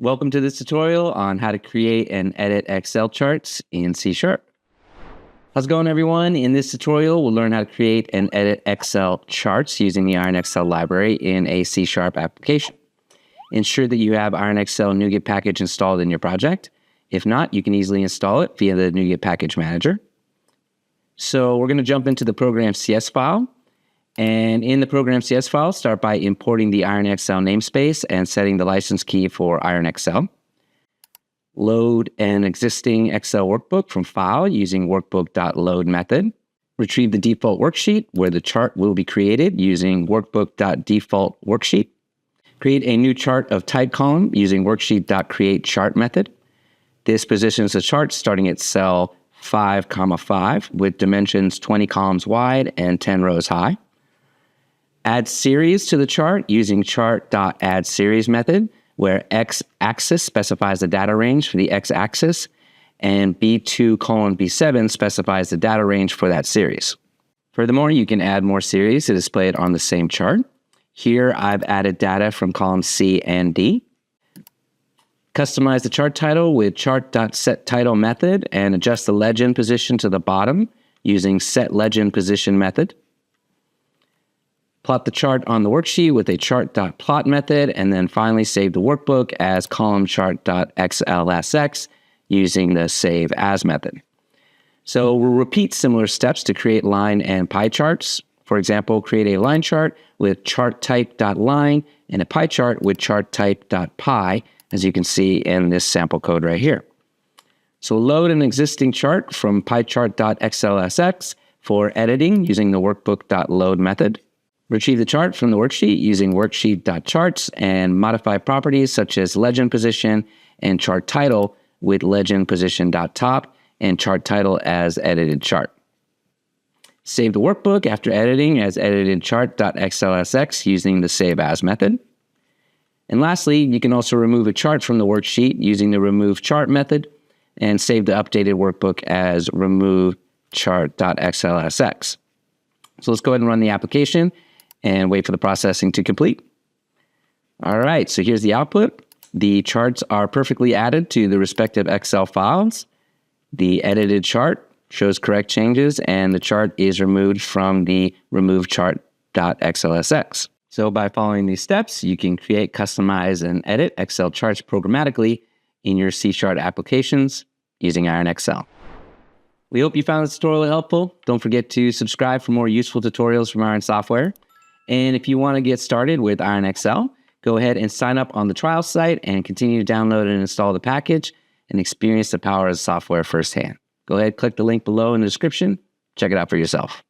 Welcome to this tutorial on how to create and edit Excel charts in C#. How's it going, everyone? In this tutorial, we'll learn how to create and edit Excel charts using the IronXL library in a C# application. Ensure that you have IronXL NuGet package installed in your project. If not, you can easily install it via the NuGet package manager. So we're going to jump into the program CS file. And in the program CS file, start by importing the IronXL namespace and setting the license key for IronXL. Load an existing Excel workbook from file using workbook.load method. Retrieve the default worksheet where the chart will be created using workbook.default worksheet. Create a new chart of type column using worksheet.createChart method. This positions the chart starting at cell 5, 5 with dimensions 20 columns wide and 10 rows high. Add series to the chart using chart.addSeries method, where x-axis specifies the data range for the x-axis, and B2:B7 specifies the data range for that series. Furthermore, you can add more series to display it on the same chart. Here, I've added data from columns C and D. Customize the chart title with chart.setTitle method and adjust the legend position to the bottom using setLegendPosition method. Plot the chart on the worksheet with a chart.plot method, and then finally save the workbook as column_chart.xlsx using the save as method. So we'll repeat similar steps to create line and pie charts. For example, create a line chart with chart_type.line and a pie chart with chart_type.pie, as you can see in this sample code right here. So load an existing chart from piechart.xlsx for editing using the workbook.load method. Retrieve the chart from the worksheet using worksheet.charts and modify properties such as legend position and chart title with legend position.top and chart title as edited chart. Save the workbook after editing as edited chart.xlsx using the save as method. And lastly, you can also remove a chart from the worksheet using the remove chart method and save the updated workbook as remove chart.xlsx. So let's go ahead and run the application and wait for the processing to complete. All right, so here's the output. The charts are perfectly added to the respective Excel files. The edited chart shows correct changes, and the chart is removed from the remove chart.xlsx. So by following these steps, you can create, customize, and edit Excel charts programmatically in your C# applications using IronXL. We hope you found this tutorial helpful. Don't forget to subscribe for more useful tutorials from Iron Software. And if you want to get started with IronXL, go ahead and sign up on the trial site and continue to download and install the package and experience the power of the software firsthand. Go ahead, click the link below in the description. Check it out for yourself.